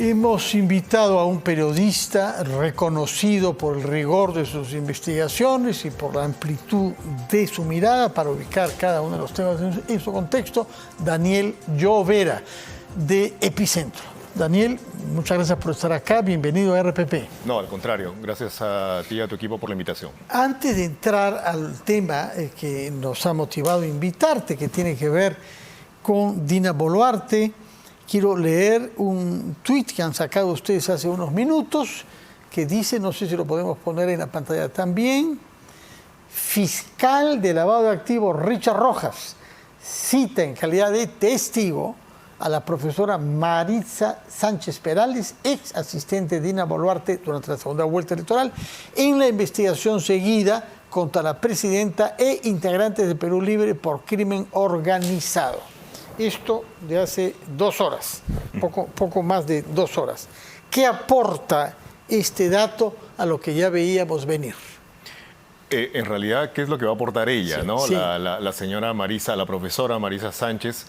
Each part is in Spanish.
Hemos invitado a un periodista reconocido por el rigor de sus investigaciones y por la amplitud de su mirada para ubicar cada uno de los temas en su contexto, Daniel Llovera, de Epicentro. Daniel, muchas gracias por estar acá. Bienvenido a RPP. No, al contrario. Gracias a ti y a tu equipo por la invitación. Antes de entrar al tema que nos ha motivado a invitarte, que tiene que ver con Dina Boluarte, quiero leer un tuit que han sacado ustedes hace unos minutos que dice, no sé si lo podemos poner en la pantalla también, fiscal de lavado de activos Richard Rojas cita en calidad de testigo a la profesora Marisa Sánchez Perales, ex asistente de Dina Boluarte durante la segunda vuelta electoral, en la investigación seguida contra la presidenta e integrantes de Perú Libre por crimen organizado. Esto de hace 2 horas, poco más de 2 horas. ¿Qué aporta este dato a lo que ya veíamos venir? En realidad, ¿qué es lo que va a aportar ella? Sí, ¿no? sí. La señora Marisa, la profesora Marisa Sánchez,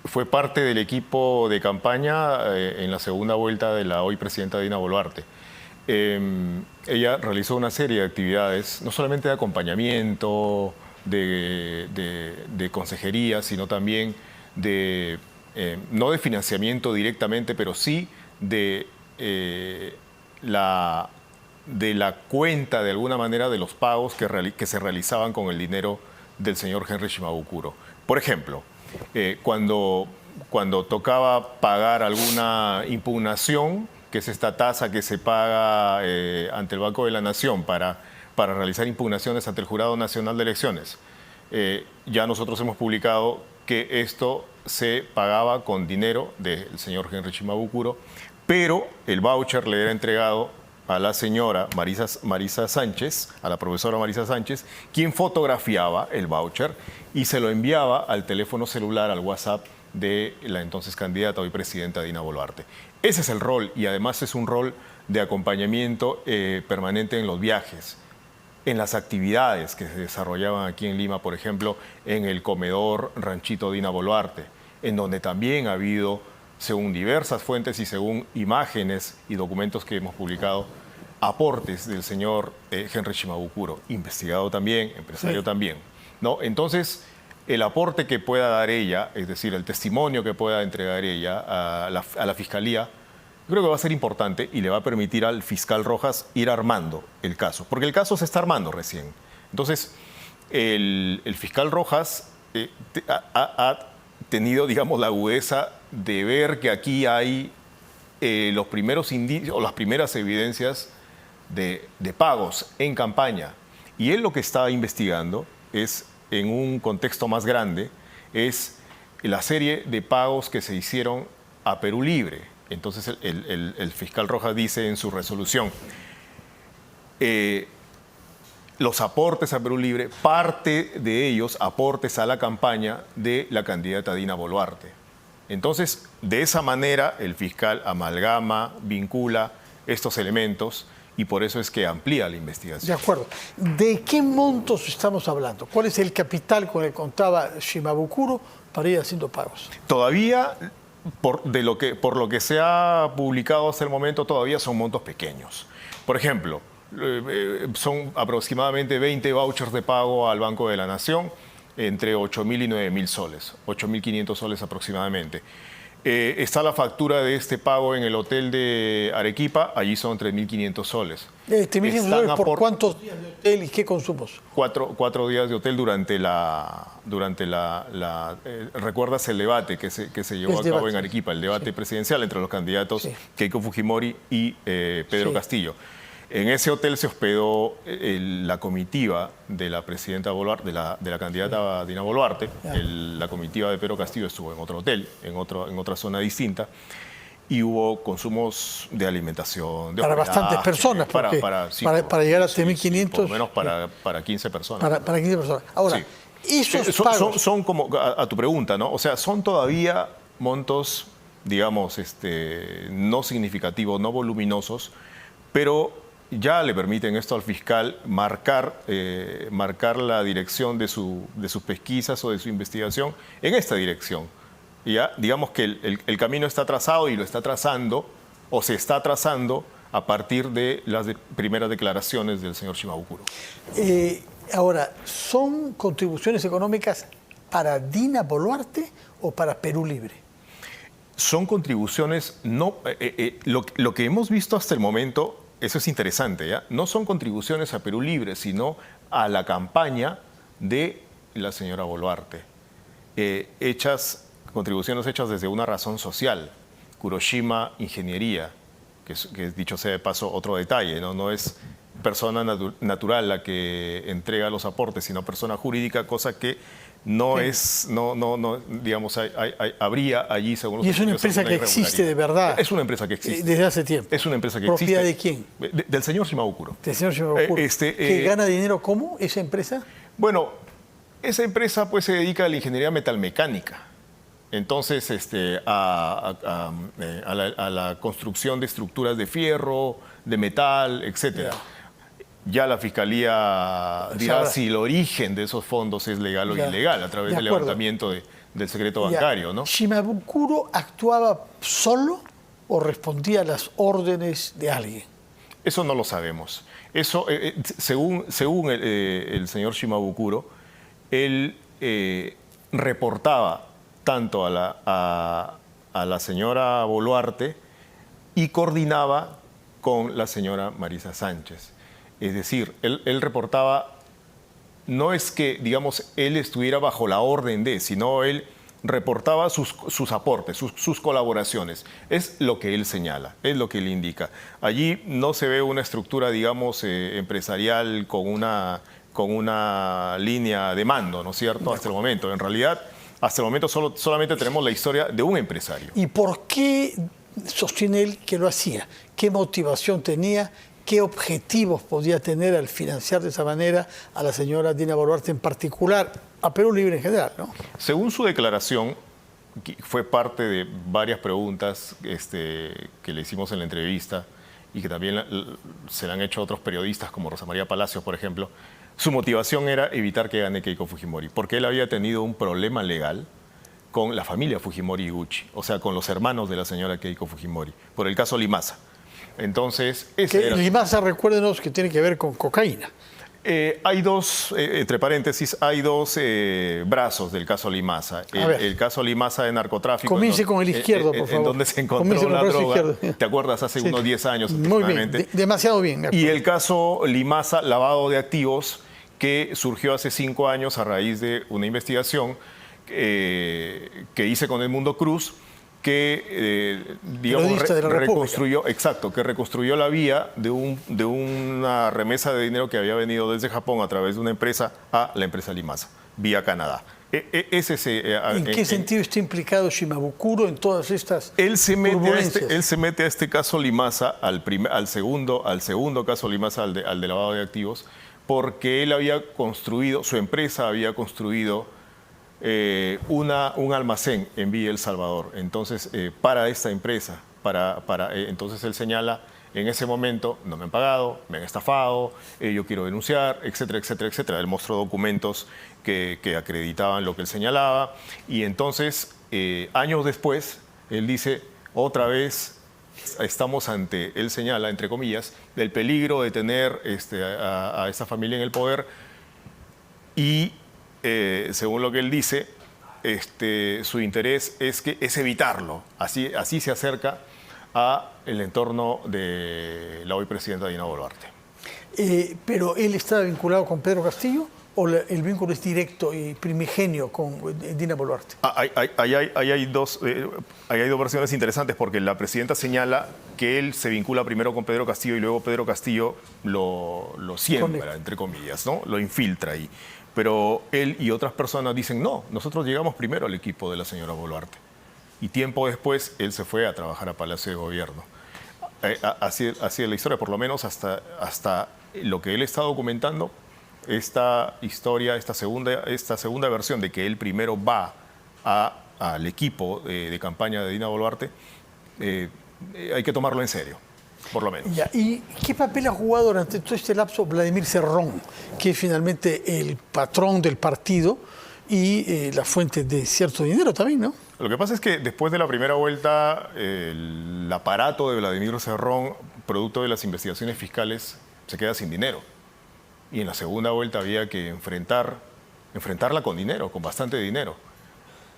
fue parte del equipo de campaña en la segunda vuelta de la hoy presidenta Dina Boluarte. Ella realizó una serie de actividades, no solamente de acompañamiento, de consejería, sino también no de financiamiento directamente, pero sí de la cuenta, de alguna manera, de los pagos que se realizaban con el dinero del señor Henry Shimabukuro. Por ejemplo, cuando tocaba pagar alguna impugnación, que es esta tasa que se paga ante el Banco de la Nación para realizar impugnaciones ante el Jurado Nacional de Elecciones, ya nosotros hemos publicado que esto se pagaba con dinero del señor Henry Shimabukuro, pero el voucher le era entregado a la señora Marisa Sánchez, a la profesora Marisa Sánchez, quien fotografiaba el voucher y se lo enviaba al teléfono celular, al WhatsApp de la entonces candidata, hoy presidenta Dina Boluarte. Ese es el rol, y además es un rol de acompañamiento permanente en los viajes, en las actividades que se desarrollaban aquí en Lima, por ejemplo, en el comedor Ranchito Dina Boluarte, en donde también ha habido, según diversas fuentes y según imágenes y documentos que hemos publicado, aportes del señor Henry Shimabukuro, investigado también, empresario Sí. también, ¿no? Entonces, el aporte que pueda dar ella, es decir, el testimonio que pueda entregar ella a la Fiscalía, creo que va a ser importante y le va a permitir al fiscal Rojas ir armando el caso, porque el caso se está armando recién. Entonces, el fiscal Rojas ha tenido, digamos, la agudeza de ver que aquí hay los primeros indicios o las primeras evidencias de pagos en campaña. Y él lo que está investigando es, en un contexto más grande, es la serie de pagos que se hicieron a Perú Libre. Entonces el fiscal Rojas dice en su resolución, los aportes a Perú Libre, parte de ellos aportes a la campaña de la candidata Dina Boluarte. Entonces, de esa manera el fiscal amalgama, vincula estos elementos y por eso es que amplía la investigación. De acuerdo. ¿De qué montos estamos hablando? ¿Cuál es el capital con el que contaba Shimabukuro para ir haciendo pagos? Todavía, por lo que se ha publicado hasta el momento, todavía son montos pequeños. Por ejemplo, son aproximadamente 20 vouchers de pago al Banco de la Nación, entre 8.000 y 9.000 soles, 8.500 soles aproximadamente. Está la factura de este pago en el hotel de Arequipa, allí son 3.500 soles. ¿3.500 soles por cuántos días de hotel y qué consumos? 4 días de hotel durante ¿recuerdas el debate que se llevó a cabo en Arequipa? El debate presidencial entre los candidatos Keiko Fujimori y Pedro Castillo. En ese hotel se hospedó la comitiva de la presidenta Boluarte, de la candidata Dina Boluarte. La comitiva de Pedro Castillo estuvo en otro hotel, en otra zona distinta. Y hubo consumos de alimentación, de para bastantes personas, para llegar a 3.500. Por lo menos para 15 personas. Para 15 personas. Ahora, esos pagos... Son como, a tu pregunta, ¿no? O sea, son todavía montos, digamos, no significativos, no voluminosos, pero ya le permiten esto al fiscal marcar la dirección de sus pesquisas o de su investigación en esta dirección. Y ya, digamos que el camino está trazado y lo está trazando o se está trazando a partir de las primeras declaraciones del señor Shimabukuro. Ahora, ¿son contribuciones económicas para Dina Boluarte o para Perú Libre? Son contribuciones, lo que hemos visto hasta el momento, eso es interesante, ¿ya? No son contribuciones a Perú Libre, sino a la campaña de la señora Boluarte. Contribuciones hechas desde una razón social, Kuroshima Ingeniería, que dicho sea de paso otro detalle, no es persona natural la que entrega los aportes, sino persona jurídica, cosa que no sí. Es, digamos, habría allí según los... Y es una empresa que existe de verdad. Es una empresa que existe. Desde hace tiempo. Es una empresa que ¿Propiedad existe. de quién? Del señor Shimabukuro. Del señor Shimabukuro. ¿Que gana dinero cómo esa empresa? Bueno, esa empresa pues se dedica a la ingeniería metalmecánica. Entonces, a la construcción de estructuras de fierro, de metal, etcétera. Ya la Fiscalía dirá si el origen de esos fondos es legal o ilegal a través del levantamiento del secreto bancario, ¿no? ¿Shimabukuro actuaba solo o respondía a las órdenes de alguien? Eso no lo sabemos. Eso, según el señor Shimabukuro, él reportaba tanto a la señora Boluarte y coordinaba con la señora Marisa Sánchez. Es decir, él reportaba, no es que, digamos, él estuviera bajo la orden de, sino él reportaba sus aportes, sus colaboraciones. Es lo que él señala, es lo que él indica. Allí no se ve una estructura, digamos, empresarial con una línea de mando, ¿no es cierto?, hasta el momento. En realidad, hasta el momento solamente tenemos la historia de un empresario. ¿Y por qué sostiene él que lo hacía? ¿Qué motivación tenía? ¿Qué objetivos podía tener al financiar de esa manera a la señora Dina Boluarte en particular, a Perú Libre en general, ¿no? Según su declaración, que fue parte de varias preguntas que le hicimos en la entrevista y que también se le han hecho a otros periodistas como Rosa María Palacios, por ejemplo, su motivación era evitar que gane Keiko Fujimori, porque él había tenido un problema legal con la familia Fujimori Iguchi, o sea, con los hermanos de la señora Keiko Fujimori, por el caso Limasa. Entonces, Limasa, recuérdenos que tiene que ver con cocaína. Hay dos, entre paréntesis, hay dos brazos del caso Limasa. El caso Limasa de narcotráfico. Comience con el izquierdo, por favor. En donde se encontró la droga. ¿Te acuerdas? Hace unos 10 años aproximadamente. Muy bien, demasiado bien. Y el caso Limasa, lavado de activos, que surgió hace 5 años a raíz de una investigación que hice con Edmundo Cruz, que digamos, reconstruyó la vía de una remesa de dinero que había venido desde Japón a través de una empresa a la empresa Limasa, vía Canadá. ¿En qué sentido está implicado Shimabukuro en todas estas turbulencias? Él se mete a este caso Limasa, al segundo caso Limasa, al de lavado de activos, porque él había construido, su empresa había construido un almacén en Villa El Salvador. Entonces, para esta empresa, entonces él señala, en ese momento no me han pagado, me han estafado, yo quiero denunciar, etcétera, etcétera, etcétera. Él mostró documentos que acreditaban lo que él señalaba. Y entonces, años después, él dice, otra vez estamos ante, él señala, entre comillas, del peligro de tener a esta familia en el poder y según lo que él dice, su interés es evitarlo. Así se acerca al entorno de la hoy presidenta Dina Boluarte. ¿Pero él estaba vinculado con Pedro Castillo o el vínculo es directo y primigenio con Dina Boluarte? Hay dos versiones interesantes, porque la presidenta señala que él se vincula primero con Pedro Castillo y luego Pedro Castillo lo siembra, entre comillas, ¿no? Lo infiltra ahí. Pero él y otras personas dicen, no, nosotros llegamos primero al equipo de la señora Boluarte. Y tiempo después, él se fue a trabajar a Palacio de Gobierno. Así es la historia, por lo menos hasta lo que él está documentando, esta historia, esta segunda versión de que él primero va al equipo de campaña de Dina Boluarte, hay que tomarlo en serio. Por lo menos. ¿Y qué papel ha jugado durante todo este lapso Vladimir Cerrón, que es finalmente el patrón del partido, y la fuente de cierto dinero también, ¿no? Lo que pasa es que después de la primera vuelta, el aparato de Vladimir Cerrón, producto de las investigaciones fiscales, se queda sin dinero. Y en la segunda vuelta había que enfrentarla con dinero, con bastante dinero.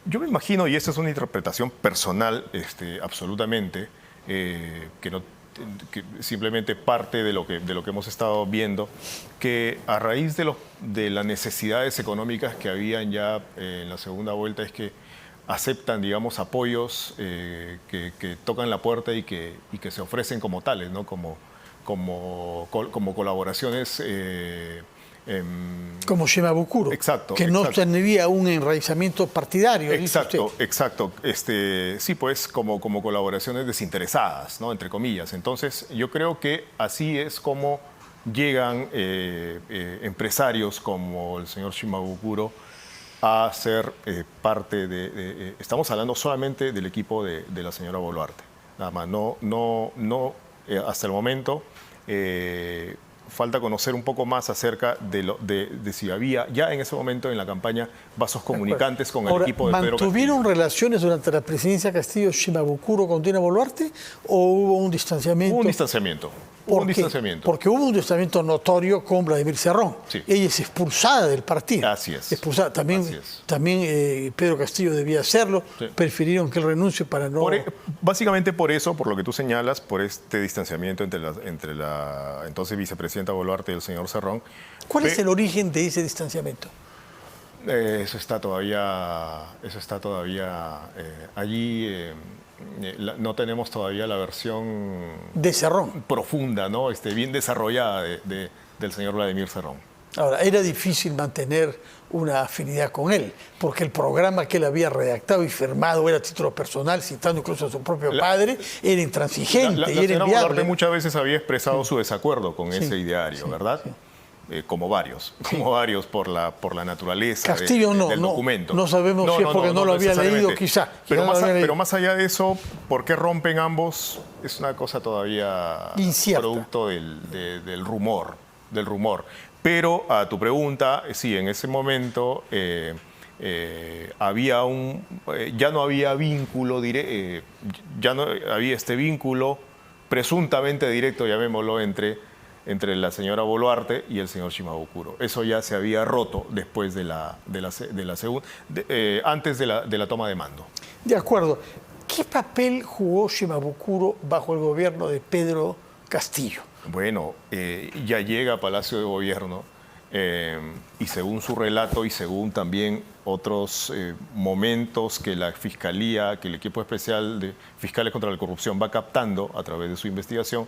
Yo me imagino, y esta es una interpretación personal absolutamente, que simplemente parte de lo que hemos estado viendo, que a raíz de las necesidades económicas que habían ya en la segunda vuelta es que aceptan, digamos, apoyos que tocan la puerta y que se ofrecen como tales, ¿no? Como colaboraciones. Como Shimabukuro, exacto, que no tendría un enraizamiento partidario. Exacto, exacto. Sí, pues como colaboraciones desinteresadas, ¿no? Entre comillas. Entonces, yo creo que así es como llegan empresarios como el señor Shimabukuro a ser parte de... Estamos hablando solamente del equipo de la señora Boluarte. Nada más, hasta el momento... falta conocer un poco más acerca de si había ya en ese momento en la campaña vasos comunicantes con el equipo de Pedro Castillo. ¿Mantuvieron relaciones durante la presidencia Castillo Shimabukuro con Dina Boluarte o hubo un distanciamiento? Hubo un distanciamiento. Porque hubo un distanciamiento notorio con Vladimir Cerrón. Sí. Ella es expulsada del partido. Así es. Expulsada. También Pedro Castillo debía hacerlo. Sí. Prefirieron que él renuncie para no... Básicamente por eso, por lo que tú señalas, por este distanciamiento entre la entonces vicepresidenta Boluarte y el señor Cerrón. ¿Cuál es el origen de ese distanciamiento? Eso está todavía allí. No tenemos todavía la versión de Cerrón profunda, ¿no? Bien desarrollada del señor Vladimir Cerrón. Ahora, era difícil mantener una afinidad con él, porque el programa que él había redactado y firmado era a título personal, citando incluso a su propio padre, era intransigente y era señora inviable. Boluarte muchas veces había expresado su desacuerdo con ese ideario, ¿verdad? Sí. Como varios por la naturaleza Castillo del documento. No sabemos si es porque no lo había leído, quizá. Pero más allá de eso, ¿por qué rompen ambos? Es una cosa todavía incierta, producto del rumor. Pero a tu pregunta, sí, en ese momento ya no había vínculo, ya no había este vínculo presuntamente directo, llamémoslo, entre la señora Boluarte y el señor Shimabukuro. Eso ya se había roto después antes de la toma de mando. De acuerdo. ¿Qué papel jugó Shimabukuro bajo el gobierno de Pedro Castillo? Bueno, ya llega a Palacio de Gobierno y según su relato y según también otros momentos que la Fiscalía, que el equipo especial de fiscales contra la corrupción va captando a través de su investigación,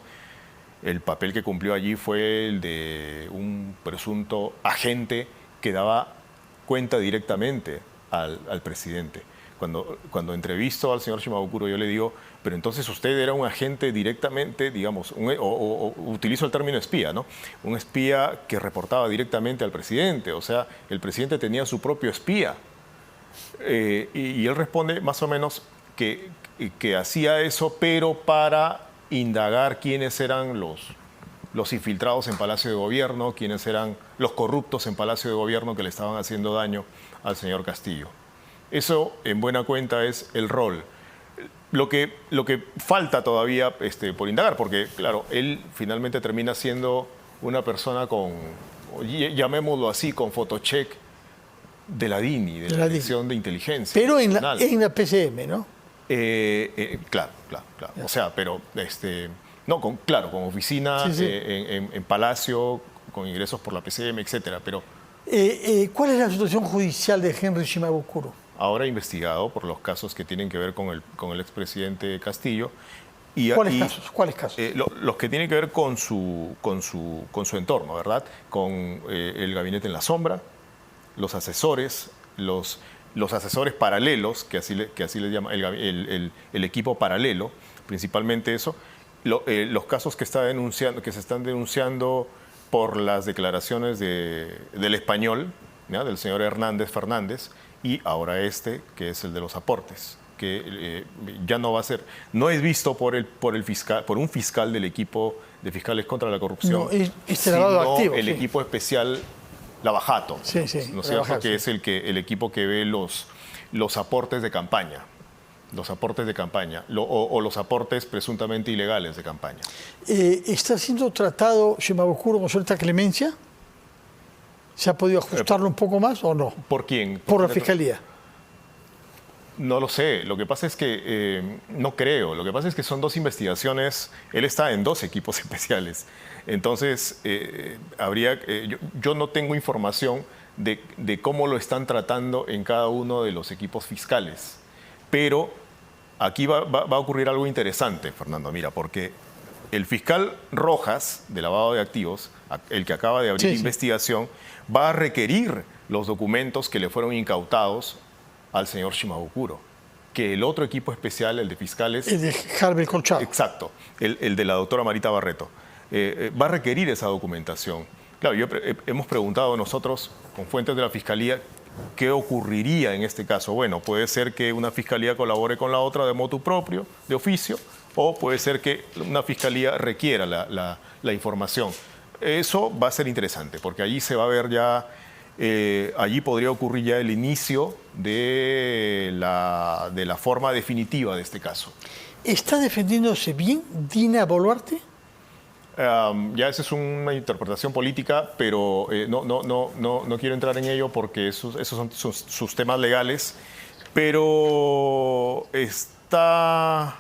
el papel que cumplió allí fue el de un presunto agente que daba cuenta directamente al presidente. Cuando entrevisto al señor Shimabukuro, yo le digo, pero entonces usted era un agente directamente, digamos, o utilizo el término espía, ¿no? Un espía que reportaba directamente al presidente, o sea, el presidente tenía su propio espía. Y él responde más o menos que hacía eso, pero para indagar quiénes eran los infiltrados en Palacio de Gobierno, quiénes eran los corruptos en Palacio de Gobierno que le estaban haciendo daño al señor Castillo. Eso, en buena cuenta, es el rol. Lo que falta todavía por indagar, porque, claro, él finalmente termina siendo una persona llamémoslo así, con photocheck de la DINI, de la Dirección de Inteligencia. Pero en la PCM, ¿no? Claro. O sea, pero con oficina en Palacio, con ingresos por la PCM, etcétera. Pero ¿cuál es la situación judicial de Henry Shimabukuro? Ahora investigado por los casos que tienen que ver con el expresidente Castillo. ¿Cuáles casos? Los que tienen que ver con su entorno, ¿verdad? Con el gabinete en la sombra, los asesores, los asesores paralelos, que así le llama el equipo paralelo, principalmente eso, los casos que se están denunciando por las declaraciones del español, ¿ya? Del señor Hernández Fernández, y ahora que es el de los aportes, que ya no va a ser, no es visto por un fiscal del equipo de fiscales contra la corrupción, lavado de activos, el equipo especial la Bajato, Sí, sí, ¿no es la cierto? Bajato, Que sí. es el equipo que ve los aportes de campaña. Los aportes de campaña o los aportes presuntamente ilegales de campaña. ¿Está siendo tratado Shimabukuro con cierta clemencia? ¿Se ha podido ajustarlo un poco más o no? ¿Por quién? Por la Fiscalía. No lo sé. Lo que pasa es que no creo. Lo que pasa es que son dos investigaciones. Él está en dos equipos especiales. Entonces, yo no tengo información de cómo lo están tratando en cada uno de los equipos fiscales. Pero aquí va a ocurrir algo interesante, Fernando, mira, porque el fiscal Rojas, de lavado de activos, el que acaba de abrir investigación, va a requerir los documentos que le fueron incautados al señor Shimabukuro, que el otro equipo especial, el de fiscales... El de Harvey Colchado. Exacto, el de la doctora Marita Barreto, va a requerir esa documentación. Claro, hemos preguntado nosotros, con fuentes de la Fiscalía, ¿qué ocurriría en este caso? Bueno, puede ser que una fiscalía colabore con la otra de motu propio, de oficio, o puede ser que una fiscalía requiera la información. Eso va a ser interesante, porque allí se va a ver ya, allí podría ocurrir ya el inicio de la forma definitiva de este caso. ¿Está defendiéndose bien Dina Boluarte? Ya esa es una interpretación política, pero no quiero entrar en ello porque esos son sus temas legales, pero está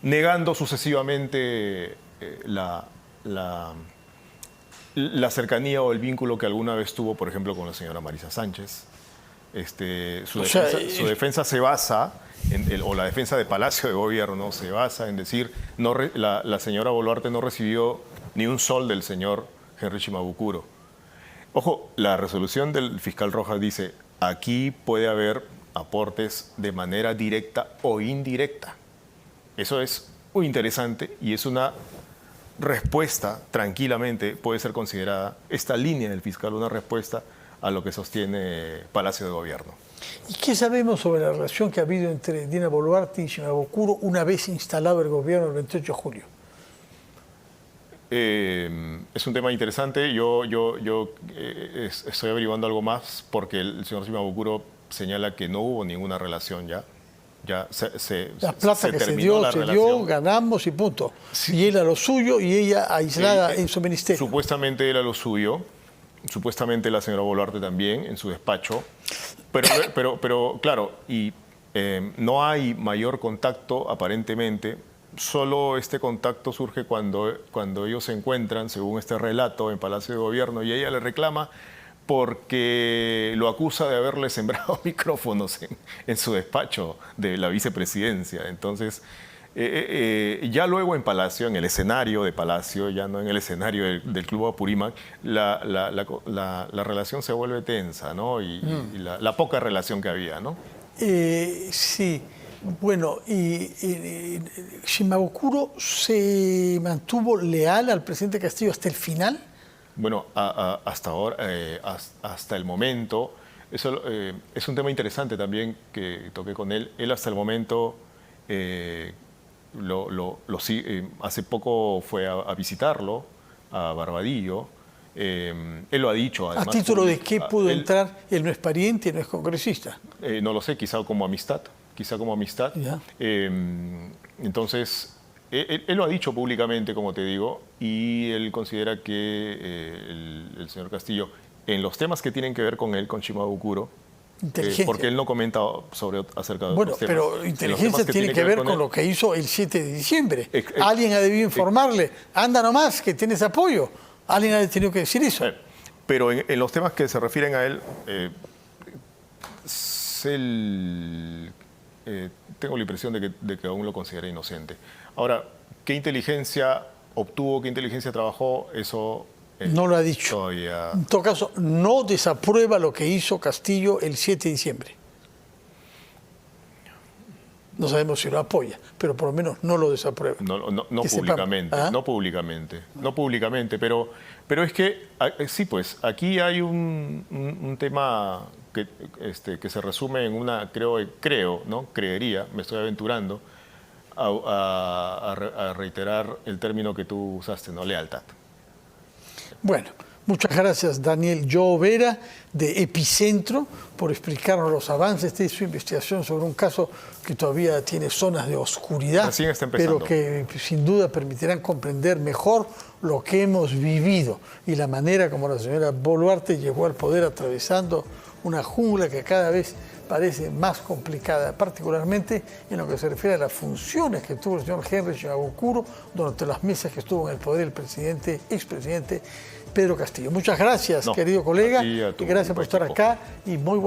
negando sucesivamente la cercanía o el vínculo que alguna vez tuvo, por ejemplo, con la señora Marisa Sánchez. Su defensa se basa, o la defensa de Palacio de Gobierno se basa en decir, la señora Boluarte no recibió ni un sol del señor Henry Shimabukuro. Ojo, la resolución del fiscal Rojas dice, aquí puede haber aportes de manera directa o indirecta. Eso es muy interesante y es una respuesta, tranquilamente puede ser considerada esta línea del fiscal una respuesta a lo que sostiene Palacio de Gobierno. ¿Y qué sabemos sobre la relación que ha habido entre Dina Boluarte y Shimabukuro una vez instalado el gobierno el 28 de julio? Es un tema interesante. Yo estoy averiguando algo más porque el señor Shimabukuro señala que no hubo ninguna relación ya. La plata que se dio, ganamos y punto. Sí. Y él a lo suyo y ella aislada en su ministerio. Supuestamente él a lo suyo. Supuestamente la señora Boluarte también en su despacho, pero claro, y no hay mayor contacto aparentemente, solo este contacto surge cuando ellos se encuentran, según este relato, en Palacio de Gobierno y ella le reclama porque lo acusa de haberle sembrado micrófonos en su despacho de la vicepresidencia. Entonces, ya luego en Palacio, en el escenario de Palacio, ya no en el escenario del Club Apurímac, la relación se vuelve tensa, ¿no? Y la poca relación que había, ¿no? Sí. Bueno, y Shimabukuro se mantuvo leal al presidente Castillo hasta el final. Bueno, hasta ahora, hasta el momento, eso es un tema interesante también que toqué con él. Él hasta el momento... hace poco fue a visitarlo, a Barbadillo. Él lo ha dicho. Además, ¿A título de qué pudo entrar? Él no es pariente, no es congresista. No lo sé, quizá como amistad. Entonces, él lo ha dicho públicamente, como te digo, y él considera que el señor Castillo, en los temas que tienen que ver con él, con Shimabukuro, porque él no comenta acerca de otros temas. Pero inteligencia tiene que ver con lo que hizo el 7 de diciembre. Alguien ha debido informarle, anda nomás, que tienes apoyo. Alguien ha tenido que decir eso. Pero en los temas que se refieren a él, tengo la impresión de que aún lo considera inocente. Ahora, ¿qué inteligencia obtuvo, qué inteligencia trabajó? Eso... no lo ha dicho. Todavía... En todo caso, no desaprueba lo que hizo Castillo el 7 de diciembre. No sabemos si lo apoya, pero por lo menos no lo desaprueba. No públicamente, no públicamente, pero es que, sí, pues, aquí hay un tema que se resume en una, creo, ¿no? Creería, me estoy aventurando, a reiterar el término que tú usaste, ¿no? Lealtad. Bueno, Muchas gracias, Daniel Llovera, de Epicentro, por explicarnos los avances de su investigación sobre un caso que todavía tiene zonas de oscuridad, Recién está empezando. pero que sin duda permitirán comprender mejor lo que hemos vivido y la manera como la señora Boluarte llegó al poder atravesando una jungla que cada vez parece más complicada, particularmente en lo que se refiere a las funciones que tuvo el señor Henry Shimabukuro durante las meses que estuvo en el poder el expresidente Pedro Castillo. Muchas gracias, querido colega, a ti y a tu y gracias por estar equipo. acá y muy buenas